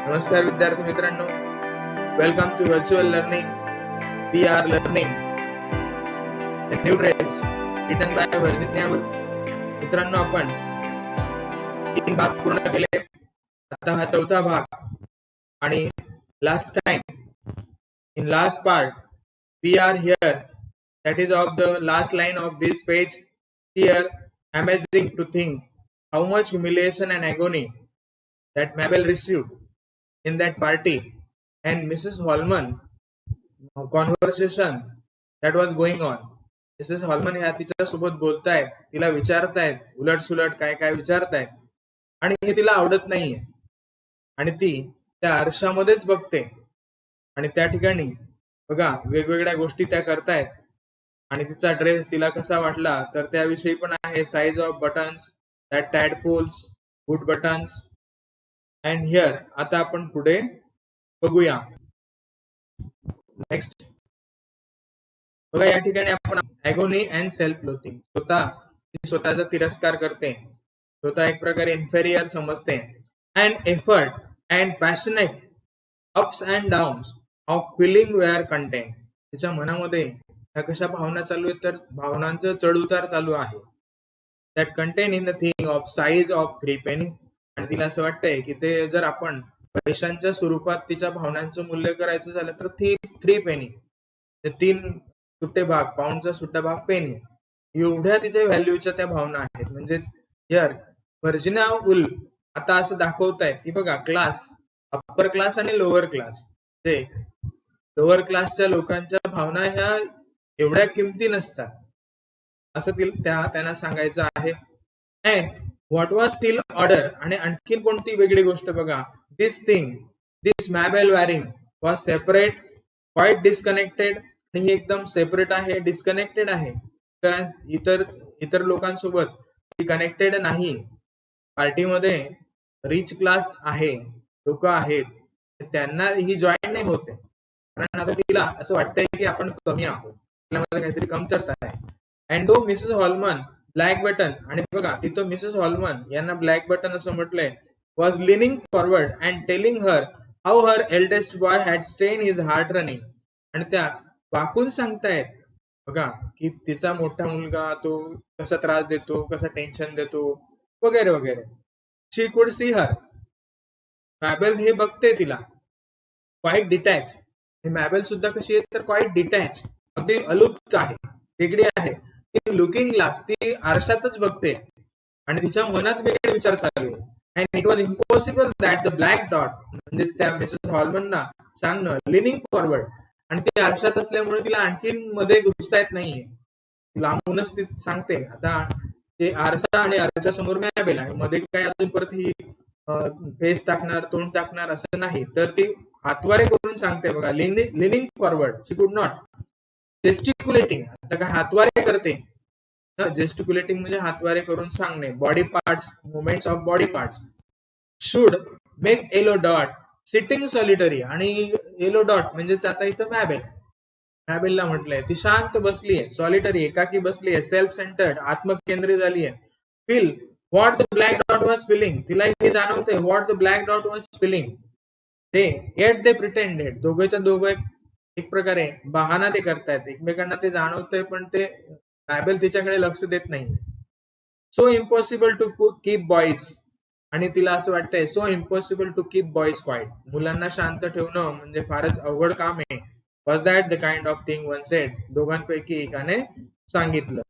नमस्कार विद्यार्थी मित्रांनो, welcome to virtual learning. We are learning the new dress written by Virginia Woolf. मित्रांनो, आपण 3 भाग पूर्ण केले. आता हा 4था भाग. आणि last time in last part we are here, that is of the last line of this page. Here, amazing to think how much humiliation and agony that Mabel received in that party, and Mrs. Holman conversation that was going on. Mrs Holman ह्या तिच्या सोबत बोलतायत, तिला विचारतायत, उलट सुलट काय काय विचारतायत, आणि हे तिला आवडत नाहीये. आणि ती त्या आरशामध्येच बघते, आणि त्या ठिकाणी बघा वेगवेगळ्या गोष्टी त्या करतायत. आणि तिचा ड्रेस तिला कसा वाटला तर त्याविषयी पण आहे. Size of buttons, that tadpoles, good buttons. And here आता आपण पुढे बघूया. नेक्स्ट बघा, या ठिकाणी आपण ॲगोनी अँड सेल्फ लोथिंग, स्वतःचा तिरस्कार करते, स्वतः एक प्रकारे इन्फेरियर समजते. And effort and passionate ups and downs of feeling were content. तिच्या मनामध्ये ह्या कशा भावना चालू आहेत तर भावनांचं चढ उतार चालू आहे. That contain in the thing of size of 3 penny. आणि तिला असं वाटतंय की ते जर आपण पैशांच्या स्वरूपात तिच्या भावनांचं मूल्य करायचं झालं तर 3 पेनी, ते 3 सुट्टे भाग, पाऊंडचा सुट्टा भाग पेनी, एवढ्या तिच्या व्हॅल्यूच्या त्या भावना आहेत. म्हणजेच हिअर व्हर्जिनिया वुल्फ आता असं दाखवतायत की बघा, क्लास, अप्पर क्लास आणि लोअर क्लास, ते लोअर क्लासच्या लोकांच्या भावना ह्या एवढ्या किमती नसतात, असं त्यांना सांगायचं आहे. And what was still order. आणि आणखीन कोणती वेगळी गोष्ट बघा, this thing, this Mabel Waring was separate, quite disconnected. आणि ही एकदम सेपरेट आहे, डिस्कनेक्टेड आहे, कारण इतर लोकांसोबत ती कनेक्टेड नाही. पार्टीमध्ये रिच क्लास आहे, लोक आहेत, त्यांना ही जॉईन नाही होते, कारण आता तिला असं वाटतंय की आपण कमी आहोत, आपल्यामध्ये काहीतरी कमतरता आहे. And though Mrs Holman black button. आणि बघा, तिथं मिसेस हॉलमन यांना ब्लॅक बटन असं म्हटलंय, was leaning forward and telling her how her eldest boy had stain his heart running. आणि त्या वाकून सांगतायत बघा की तिचा मोठा मुलगा तो कसा त्रास देतो, कसा टेन्शन देतो, वगैरे वगैरे. शी कुड सी हर. मॅबेल हे बघते तिला, क्वाईट डिटॅच. हे मॅबेल सुद्धा कशी आहे तर क्वाईट डिटॅच, अगदी अलुप्त आहे, वेगळी आहे. ती लुकिंग ग्लास, ती आरशातच बघते, आणि तिच्या मनात वेगळे विचार चालू आहे. And it was impossible that the black dot, म्हणजेच त्या मिसेस हॉलमनना सांगणं, लिनिंग फॉरवर्ड. आणि ते आरशात असल्यामुळे तिला आणखीन मध्ये घुसता येत नाहीये, लांबूनच ती सांगते. आता ते आरसा आणि आरशा समोर मॅबेल, आणि मध्ये काय अजून परत ही फेस टाकणार, तोंड टाकणार असं नाही, तर ती हातवारे करून सांगते बघा, लिनिंग फॉरवर्ड. शी कुड नॉट जेस्टिक्युलेटिंग. आता काय हातवारे करते, जेस्टिक्युलेटिंग म्हणजे हातवारे करून सांगणे, body parts, movements of body parts. Should make yellow dot sitting solitary. आणि येलो डॉट म्हणजेच आता इथं मॅबेलला म्हटलंय, ती शांत बसलीये, सॉलिटरी, एकाकी बसलीये, सेल्फ सेंटर्ड, आत्मकेंद्रित झालीये. Feel what the black dot was feeling. तिला हे जाणवतंय what the black dot was feeling. ते येट दे प्रिटेंडेड, दोघेच्या दोघं एक प्रकारे बहाना ते करतायत एकमेकांना, ते जाणवतंय, पण ते मॅबेल तिच्याकडे लक्ष देत नाही. So impossible to keep boys. आणि तिला असं वाटतंय, so impossible to keep boys quiet, मुलांना शांत ठेवणं म्हणजे फारच अवघड काम आहे. Was that the kind of thing one said, दोघांपैकी एकाने सांगितलं.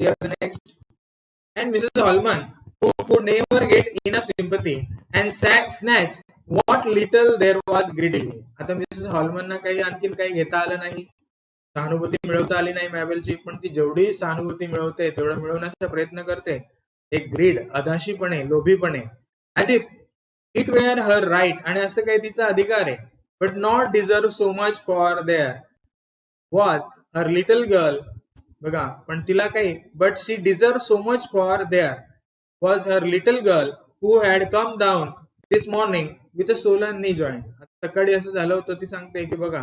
Next. And Mrs Holman who could never get enough sympathy and snatch what little there was greedily. आता मिसेस हॉलमनना काही आणखीन काही घेता आलं नाही, सहानुभूती मिळवता आली नाही मॅबेलची, पण ती जेवढी सहानुभूती मिळवते तेवढं मिळवण्याचा प्रयत्न करते. एक ग्रीड, अधाशीपणे, लोभीपणे, as if it were her right, आणि असं काही तिचा अधिकार आहे. But not deserve so much for there was her little girl. बघा, पण तिला काही, but she deserve so much for there was her little girl who had come down this morning with a swollen knee joint. सकाळी असं झालं होतं, ती सांगते की बघा,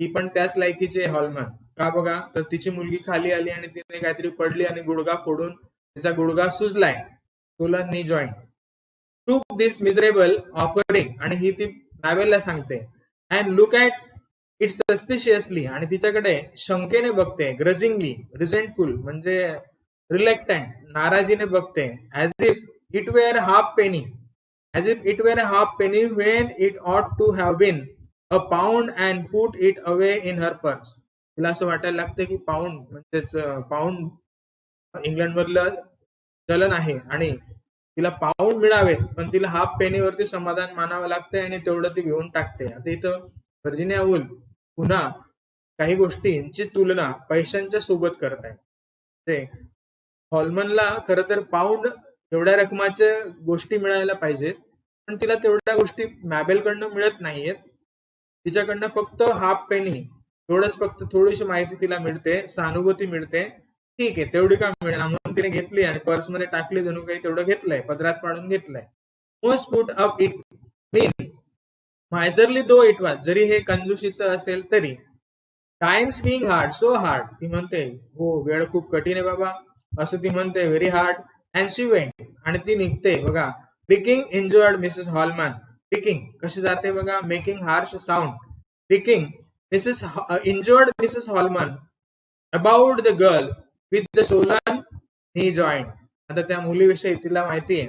ती पण त्याच लायकीची आहे हॉलमन. का बघा, तर तिची मुलगी खाली आली आणि तिने काहीतरी पडली आणि गुडघा फोडून तिचा गुडघा सुजलाय, swollen knee joint. टूक दिस मिझरेबल ऑफरिंग, आणि ही ती मॅबेलला सांगते. And look at it suspiciously, आणि तिच्याकडे शंकेने बघते. ग्रजिंगली, रिझेंटफुल म्हणजे रिलेक्टंट, नाराजीने बघते. As if it were half penny, as if it were half penny when it ought to have been a pound and put it away in her purse. तिला असं वाटायला लागतं की पाऊंड म्हणजेच पाऊंड इंग्लंडमधलं चलन आहे आणि तिला पाऊंड मिळावेत, पण तिला हाफ पेनीवरती समाधान मानावं लागतंय आणि तेवढं ती घेऊन टाकते. आता इथं व्हर्जिनिया वुल्फ पुन्हा काही गोष्टींची तुलना पैशांच्या सोबत करत आहे. ते हॉलमनला खरं तर पाऊंड एवढ्या रकमाच्या गोष्टी मिळायला पाहिजेत, पण तिला तेवढ्या गोष्टी मॅबेलकडनं मिळत नाहीयेत. तिच्याकडनं फक्त हाफ पेनी एवढंच, फक्त थोडीशी माहिती तिला मिळते, सहानुभूती मिळते. ठीक आहे, तेवढी का मिळणार म्हणून तिने घेतली आणि पर्समध्ये टाकली, जणू काही तेवढं घेतलंय, पदरात पाडून घेतलंय. Most put up it mean miserly though it was, जरी हे कंजूशीचं असेल तरी. Times being hard, so hard, ती म्हणते हो वेळ खूप कठीण आहे बाबा, असं ती म्हणते. Very hard. And she went, आणि ती निघते बघा. Creaking injured Mrs Holman, creaking कशी जाते बघा, making harsh sound. Creaking Mrs injured Mrs Holman about the girl with the Solan नी जॉईंट. आता त्या मुलीविषयी तिला माहिती आहे,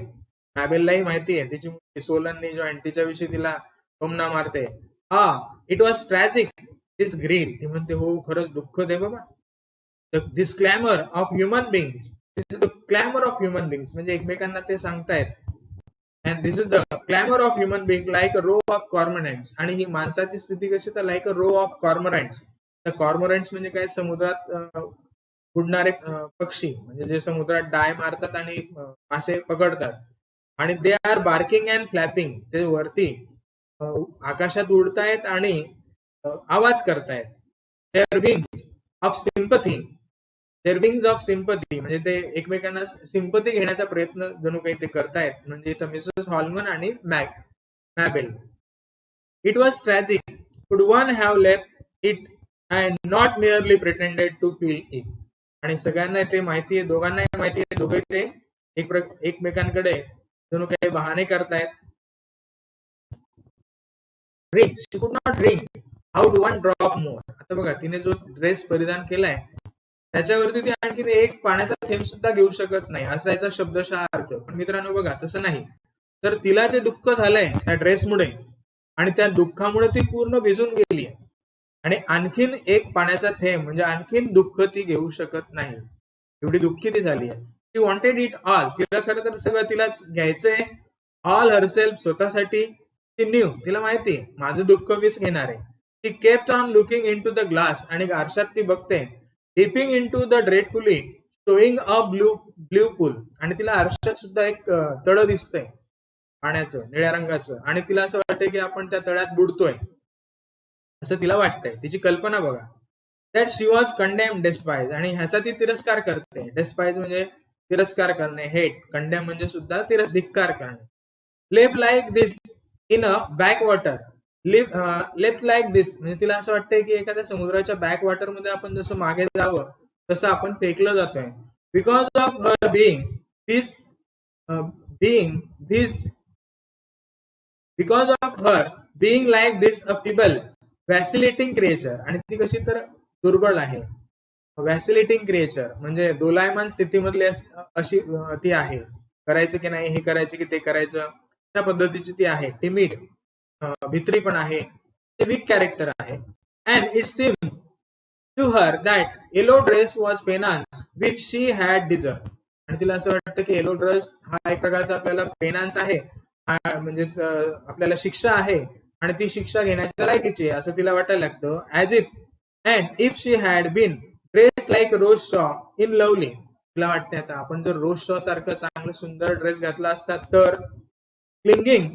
मॅबेललाही माहिती आहे, तिची मुलगी सोलन नी जॉईंट, तिच्याविषयी तिला टोमणा मारते. It was tragic this greed, ती म्हणते हो खरंच दुःखद आहे बाबा. This clamour of human beings, this is the clamour of human beings, म्हणजे एकमेकांना ते सांगतायत. And this is the clamour of human being like a row of cormorants, आणि ही माणसाची स्थिती कशी तर like a row of cormorants. तर कॉर्मरंट्स म्हणजे काय, समुद्रात उडणारे पक्षी, म्हणजे जे समुद्रात डाय मारतात आणि मासे पकडतात. आणि they are barking and flapping, ते वरती आकाशात उडतायत आणि आवाज करतायत. Their wings of sympathy, their wings of sympathy म्हणजे ते एकमेकांना सिम्पथी घेण्याचा प्रयत्न जणू काही ते करतायत. म्हणजे इथं मिसेस हॉलमन आणि Mabel. It was tragic, could one have left it and not merely pretended to feel it. आणि सगळ्यांना ते माहिती आहे, दोघांनाही माहिती आहे, दोघे ते एकमेकांकडे जणू काही बहाणे करतायत. ड्रिंक, शी कुड not drink out one drop more. आता बघा, तिने जो ड्रेस परिधान केलाय त्याच्यावरती ती आणखी एक पाण्याचा थेंब सुद्धा घेऊ शकत नाही, असा याचा शब्दशः अर्थ. पण मित्रांनो बघा, तसं नाही. तर तिला जे दुःख झालंय त्या ड्रेसमुळे, आणि त्या दुःखामुळे ती पूर्ण भिजून गेली, आणि आणखीन एक पाण्याचा थेंब म्हणजे आणखीन दुःख ती घेऊ शकत नाही, एवढी दुःखी ती झाली आहे. ती वॉन्टेड इट ऑल, तिला खरं तर सगळं तिलाच घ्यायचंय. ऑल हरसेल्फ, स्वतःसाठी. ती न्यू, तिला माहिती माझं दुःख मीच घेणार आहे. ती kept on looking into the glass, आणि आरशात ती बघते. Dipping into the dreadfully showing a blue pool, आणि तिला आरशात सुद्धा एक तळ दिसतंय पाण्याचं, निळ्या रंगाचं, आणि तिला असं वाटतंय की आपण त्या तळ्यात बुडतोय, असं तिला वाटतंय. तिची कल्पना बघा. दॅट शी वॉज कंडेम डेस्पाइज, आणि ह्याचा ती तिरस्कार करते. डेस्पाइज म्हणजे तिरस्कार करणे, हेट. कंडेम म्हणजे सुद्धा धिक्कार करणे. Left like this in a backwater, left like this म्हणजे तिला असं वाटतंय की एखाद्या समुद्राच्या बॅक वॉटर मध्ये आपण जसं मागे जावं तसं आपण फेकलं जातोय. Because of her being this being this because of her being like this a people vacillating creature, आणि ती कशी तर दुर्बळ आहे. वॅसिलेटिंग क्रिएचर म्हणजे दोलायमान स्थितीमधली अशी ती आहे. करायचं की नाही, हे करायचं की ते करायचं, त्या पद्धतीची ती आहे. टिमिड, भित्री पण आहे, वीक कॅरेक्टर आहे. And it seem to her that yellow dress was penance which she had deserve, आणि तिला असं वाटतं की येलो ड्रेस हा एक प्रकारचा आपल्याला पेनान्स आहे, म्हणजे आपल्याला शिक्षा आहे, आणि ती शिक्षा घेण्याच्या लायकीची आहे असं तिला वाटायला लागतं. As if and if she had been dress like Rose Shaw in lovely, तिला वाटते आता आपण जर रोज शॉ सारखं चांगलं सुंदर ड्रेस घातला असता तर. Clinging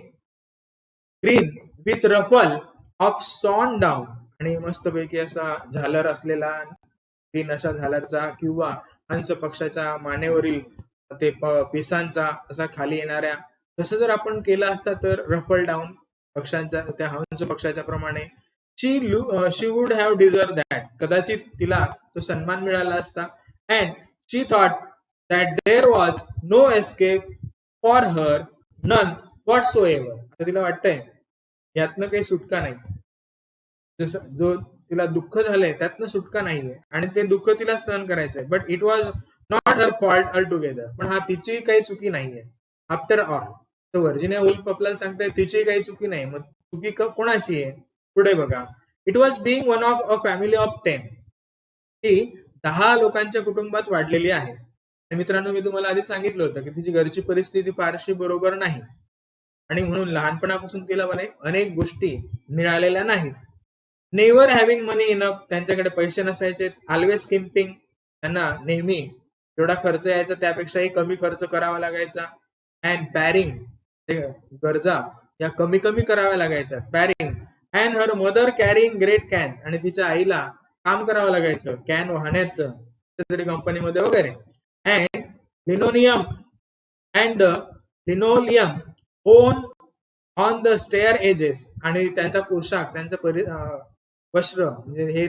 green with ruffle of sawn down, आणि मस्तपैकी असा झालर असलेला ग्रीन अशा झालरचा किंवा हंस पक्षाच्या मानेवरील ते पिसांचा असा खाली येणाऱ्या, तसं जर आपण केलं असता तर रफल डाऊन पक्षांच्या, त्या हंस पक्षाच्या प्रमाणे. She would have deserve that, कदाचित तिला तो सन्मान मिळाला असता. And she thought that there was no escape for her, none whatsoever. आता तिला वाटतंय यातनं काही सुटका नाही, जसं जो तिला दुःख झालंय त्यातनं सुटका नाहीये आणि ते दुःख तिला सहन करायचंय. But it was not her fault all together. पण हा तिची काही चुकी नाहीये. आफ्टर ऑल तर व्हर्जिनिया वुल्फ आपल्याला सांगताय तिची काही चुकी नाही. मग चुकी कोणाची आहे? पुढे बघा. It was being one of a family of 10. ती 10 लोकांच्या कुटुंबात वाढलेली आहे. मित्रांनो, मी तुम्हाला आधी सांगितलं होतं की तिची घरची परिस्थिती फारशी बरोबर नाही आणि म्हणून लहानपणापासून तिला अनेक गोष्टी मिळालेल्या नाहीत. नेव्हर हॅव्हिंग मनी इनफ. त्यांच्याकडे पैसे नसायचे. ऑलवेज स्किम्पिंग. त्यांना नेहमी जेवढा खर्च यायचा त्यापेक्षाही कमी खर्च करावा लागायचा. And paring. गरजा या कमी कमी कराव्या लागायच्या. Paring. And her mother carrying great cans. आणि तिच्या आईला काम करावं लागायचं कॅन वाहण्याचं तरी कंपनीमध्ये वगैरे. And linoleum and the linoleum worn on the stair edges. आणि त्यांचा पोशाख, त्यांचं वस्त्र म्हणजे हे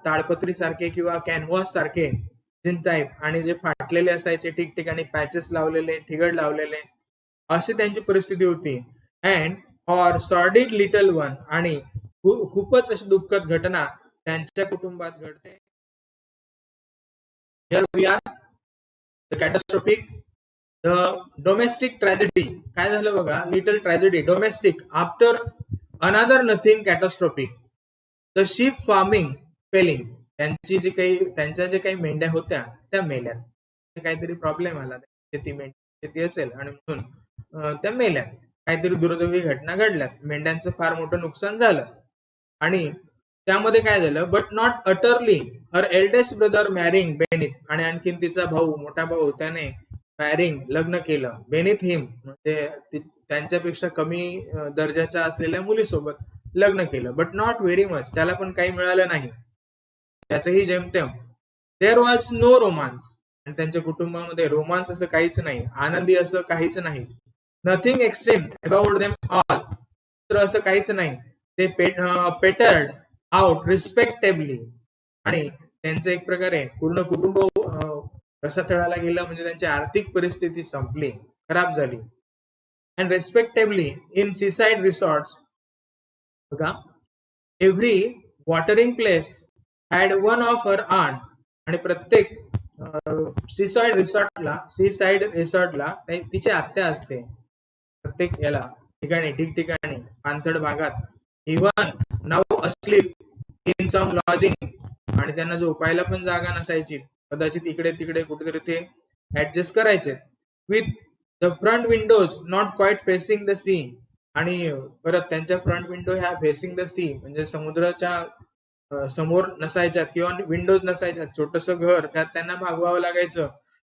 ताडपत्री सारखे किंवा कॅनव्हास सारखे टाईप आणि जे फाटलेले असायचे, ठिकठिकाणी पॅचेस लावलेले, ठिगड लावलेले, अशी त्यांची परिस्थिती होती. And or sordid little one. आणि खूपच अशी दुःखद घटना त्यांच्या कुटुंबात घडते. Here we are the catastrophic the domestic tragedy. काय झालं बघा. Little tragedy domestic after another nothing catastrophic. The sheep farming failing. त्यांच्या जे काही मेंढ्या होत्या त्या मेल्या. काहीतरी प्रॉब्लेम आला, शेती असेल आणि म्हणून त्या मेल्या. काहीतरी दुर्दैवी घटना घडल्यात, मेंढ्यांचं फार मोठं नुकसान झालं. आणि त्यामध्ये काय झालं. But not utterly. Her eldest brother marrying beneath. आणि आणखीन तिचा भाऊ, मोठा भाऊ, त्याने मॅरिंग लग्न केलं बेनिथ हिम. म्हणजे त्यांच्यापेक्षा कमी दर्जाच्या असलेल्या मुलीसोबत लग्न केलं. But not very much. त्याला पण काही मिळालं नाही, त्याचंही जेमतेम. There was no romance. आणि त्यांच्या कुटुंबामध्ये रोमांस असं काहीच नाही, आनंदी असं काहीच नाही. Nothing extreme about them all. तर असं काहीच नाही. ते पेटर्ड आउट रिस्पेक्टेबली. आणि त्यांचं एक प्रकारे पूर्ण कुटुंब कसा तळाला गेलं म्हणजे त्यांची आर्थिक परिस्थिती संपली, खराब झाली. And respectably in seaside resorts. बघा. Every watering place had one of her aunt. आणि प्रत्येक सीसाइड रिसॉर्टला तिची आत्या असते. प्रत्येक याला ठिकठिकाणी पाणथळ भागात. Even now asleep in some lodging. आणि त्यांना झोपायला पण जागा नसायची. कदाचित इकडे तिकडे कुठेतरी ते ऍडजस्ट करायचे. With the front windows not quite facing the sea. आणि परत त्यांच्या फ्रंट विंडो ह्या फेसिंग द सी म्हणजे समुद्राच्या समोर नसायच्यात किंवा विंडोज नसायच्यात. छोटस घर, त्यात त्यांना भागवावं लागायचं.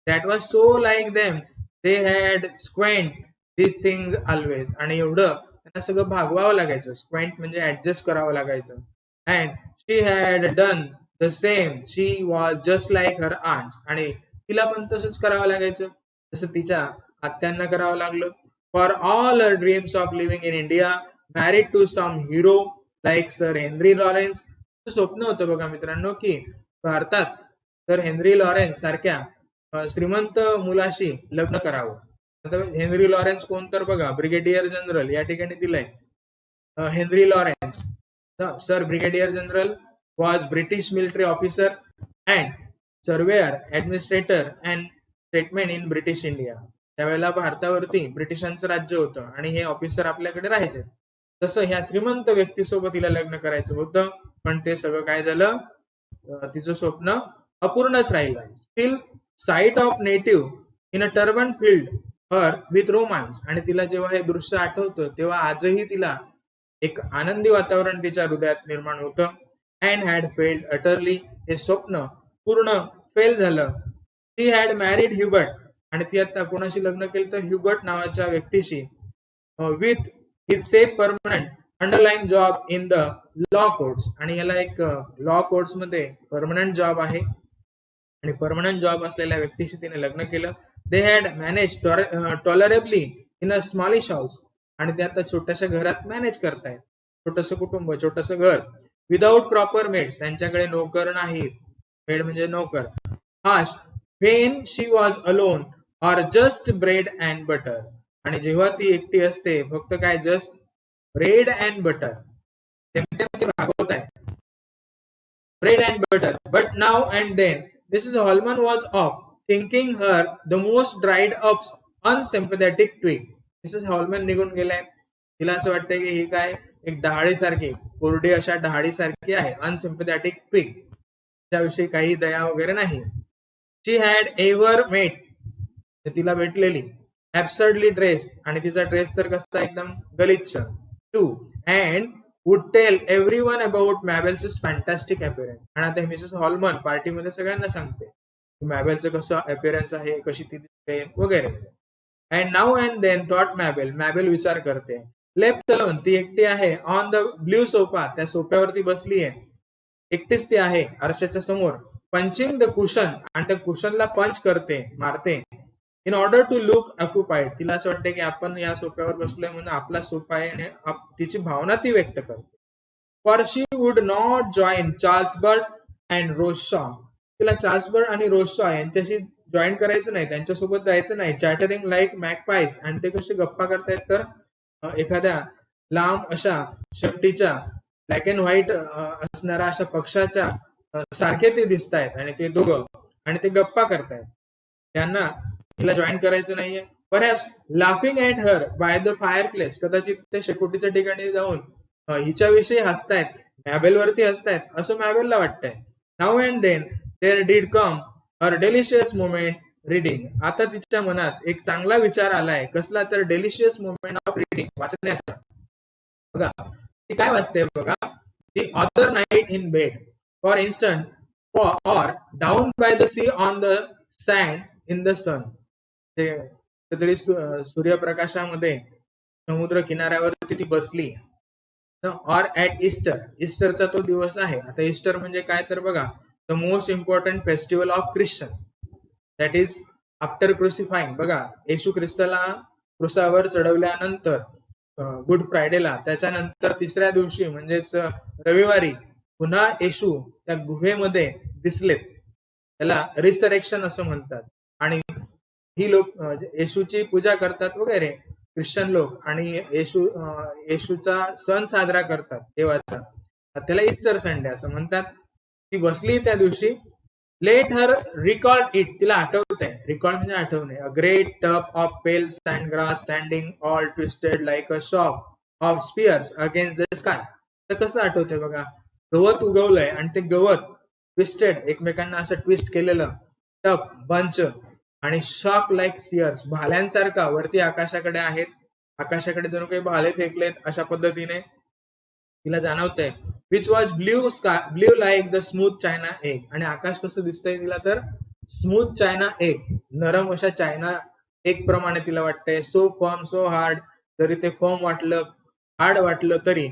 That was so like them. They had squint this things always. आणि एवढं त्यांना सगळं भागवावं लागायचं. स्क्वेंट म्हणजे ऍडजस्ट करावं लागायचं. And she had done the same. She was just like her aunts. आणि तिला पण तसंच करावं लागायचं जसं तिच्या आत्यांना करावं लागलं. For all her dreams of living in India, married to some hero like Sir Henry Lawrence. स्वप्न होतं बघा मित्रांनो की भारतात सर हेनरी लॉरेन्स सारख्या श्रीमंत मुलाशी लग्न करावं. हेनरी लॉरेन्स कोण तर बघा, ब्रिगेडियर जनरल या ठिकाणी दिलंय. Henry Lawrence sir brigadier general was British military officer and surveyor, administrator and statement in British India. त्यावेळेला भारतावरती ब्रिटिशांचं राज्य होतं आणि हे ऑफिसर आपल्याकडे राहायचे. तसं ह्या श्रीमंत व्यक्तीसोबत तिला लग्न करायचं होतं, पण ते सगळं काय झालं, तिचं स्वप्न अपूर्णच राहिलं. Steel site of native in a turban field her with romance. आणि तिला जेव्हा हे दृश्य आठवतं तेव्हा आजही तिला एक आनंदी वातावरण तिच्या हृदयात निर्माण होतं. And had failed utterly. हे स्वप्न पूर्ण फेल झालं. ती हॅड मॅरिड ह्युबर्ट. आणि ती आता कोणाशी लग्न केलं तर ह्युबर्ट नावाच्या व्यक्तीशी. With his safe permanent underline job in the law courts. आणि याला एक लॉ कोर्ट्स मध्ये परमनंट जॉब आहे आणि परमनंट जॉब असलेल्या व्यक्तीशी तिने लग्न केलं. They had manage tolerably in a smallish house. आणि ते आता छोट्याशा घरात मॅनेज करतायत. छोटस कुटुंब, छोटस घर. Without proper maids. त्यांच्याकडे नोकर नाहीत. मेड म्हणजे नोकर. Hash when she was alone or just bread and butter. आणि जेव्हा ती एकटी असते फक्त काय जस्ट ब्रेड अँड बटर ते भागवत आहे bread and butter. But now and then, Mrs. Holman was off, thinking her the most dried up, unsympathetic twig. Mrs Holman निघून गेलाय. तिला असं वाटतंय की ही काय एक डहाळीसारखी कोरडी अशा डहाळीसारखी आहे, अनसिम्पथॅटिक ट्विग, त्याविषयी काही दया वगैरे नाही. शी हॅड एव्हर मेट, तिला भेटलेली, ऍब्सर्डली ड्रेस, आणि तिचा ड्रेस तर कसा एकदम गलिच्छ, too and would tell everyone about Mabel's fantastic appearance. आणि आता मिसेस हॉलमन पार्टीमध्ये सगळ्यांना सांगते मॅबेलचं कसं अपिअरन्स आहे, कशी ती दिसते वगैरे. And now and then thought Mabel विचार करते, लेफ्ट अलोन, ती एकटी आहे, ऑन द ब्ल्यू सोफा, त्या सोफ्यावरती बसली आहे, एकटीच ती आहे आरशाच्या समोर, पंचिंग द कुशन, आणि त्या कुशनला पंच करते, मारते, in order to look occupied. तिला असं वाटतं की आपण या सोफ्यावर बसलोय म्हणून आपला सोफा आहे आणि तिची भावना ती व्यक्त करते. For she would not join Charles Bird and Rose Shaw. तिला चार्ल्स बर्ड आणि रोज शॉ यांच्याशी जॉईन करायचं नाही, त्यांच्यासोबत जायचं नाही. चॅटरिंग लाईक मॅकपाईज, आणि ते कसे गप्पा करतायत तर एखाद्या लांब अशा शेपटीच्या ब्लॅक अँड व्हाईट असणाऱ्या अशा पक्षाच्या सारखे ते दिसत आहेत, आणि ते दोघं आणि ते गप्पा करतायत. त्यांना तिला जॉईन करायचं नाहीये. Perhaps laughing at her by the fire place, कदाचित ते शेकोटीच्या ठिकाणी जाऊन हिच्याविषयी हसतायत, मॅबेलवरती हसतायत असं मॅबेलला वाटतंय. Now and then there did come a delicious moment reading. आता तिच्या मनात एक चांगला विचार आलाय, कसला तर डेलिशियस मोमेंट ऑफ रीडिंग, वाचण्याचा. बघा ती काय वाचते बघा, the other night in bed for instant or down by the sea on the sand in the sun. तरी सूर्यप्रकाशामध्ये समुद्र किनाऱ्यावरती ती बसली. ऑर ऍट इस्टर, इस्टरचा तो दिवस आहे. आता इस्टर म्हणजे काय तर बघा, the most important festival of Christian, that is after crucifying. बघा येशू ख्रिस्ताला क्रुसावर चढवल्यानंतर गुड फ्रायडेला, त्याच्यानंतर तिसऱ्या दिवशी म्हणजेच रविवारी पुन्हा येशू त्या गुहेमध्ये दिसलेत, त्याला रिसरेक्शन असं म्हणतात. आणि ही लोक येशूची पूजा करतात वगैरे ख्रिश्चन लोक, आणि येशूचा सण साजरा करतात देवाचा, त्याला इस्टर संडे असं म्हणतात. ती बसली त्या दिवशी. लेट हर रिकॉल इट, तिला आठवत आहे, रिकॉल म्हणजे आठवणे. A great tuft of pale sand grass standing all twisted like a shop of spears against the sky. तर कसं आठवतंय बघा, गवत उगवलंय आणि ते गवत ट्विस्टेड, एकमेकांना असं ट्विस्ट केलेलं, टप बंच, आणि शॉक लाईक स्पियर्स, भाल्यांसारखा वरती आकाशाकडे आहेत, आकाशाकडे जणू काही भाले फेकलेत अशा पद्धतीने तिला जाणवतंय. Which was blue like the smooth china egg. आणि आकाश कसं दिसतंय तिला तर स्मूथ चायना एग, नरम अशा चायना एग प्रमाणे तिला वाटतंय. सो फर्म सो हार्ड, जरी ते फर्म वाटलं, हार्ड वाटलं तरी.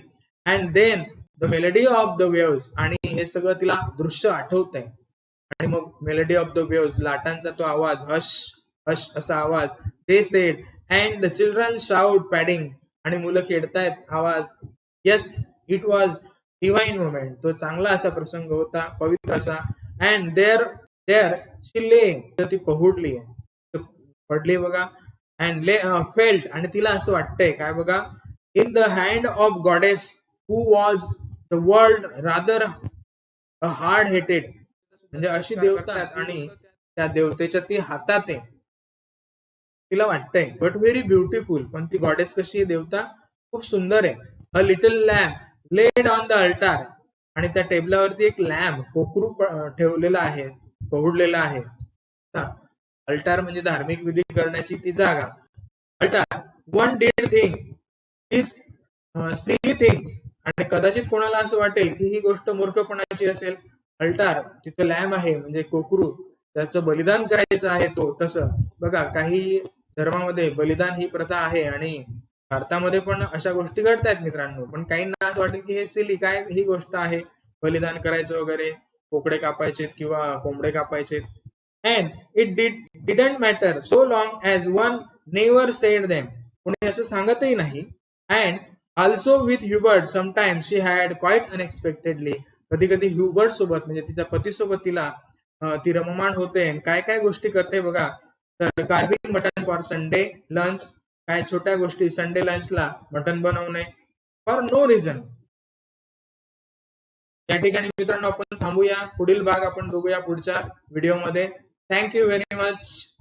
And then the melody of the waves, आणि हे सगळं तिला दृश्य आठवतंय. आणि मग मेलडी ऑफ द वेव्स, लाटांचा तो आवाज, हश हश असा आवाज. They said and the children shout padding, आणि मुलं खेळतायत, आवाज. Yes it was divine moment, तो चांगला असा प्रसंग होता, पवित्र असा. अँड देअर शी ले, तर ती पहुडली, पडली बघा. अँड फेल्ट, आणि तिला असं वाटतंय काय बघा, in the hand of goddess who was the world rather a hard हेटेड. म्हणजे अशी देवता आणि त्या देवतेच्या ती हातात आहे, तिला वाटतंय. बट व्हेरी ब्युटिफुल, पण ती गॉडेस कशी आहे, देवता खूप सुंदर आहे. A little lamp laid on the altar, आणि त्या टेबलावरती एक लॅम्प, कोकरू ठेवलेला आहे, पहुडलेला आहे. अल्टार म्हणजे धार्मिक विधी करण्याची ती जागा. Altar one did thing is silly things, आणि कदाचित कोणाला असं वाटेल की ही गोष्ट मूर्खपणाची असेल. अल्टार, तिथं लॅम्प आहे म्हणजे कोकरू, त्याचं बलिदान करायचं आहे. तो तसं बघा काही धर्मामध्ये बलिदान ही प्रथा आहे, आणि भारतामध्ये पण अशा गोष्टी घडतायत मित्रांनो. पण काहींना असं वाटेल की हे सिली, काय ही गोष्ट आहे बलिदान करायचं वगैरे, कोकडे कापायचे किंवा कोंबडे कापायचे. And it didn't matter so long as one never said them, कोणी असं सांगतही नाही. And also with Hubert sometimes she had quite unexpectedly, कधी कधी ह्युबर्ट सोबत म्हणजे तिच्या पतीसोबत तिला ती रममाण होते. काय काय गोष्टी करते बघा, तर carving mutton for Sunday lunch, काय छोट्या गोष्टी, संडे लंचला मटन बनवणे फॉर नो रिझन. या ठिकाणी मित्रांनो आपण थांबूया. पुढील भाग आपण बघूया पुढच्या व्हिडिओमध्ये. Thank you very much.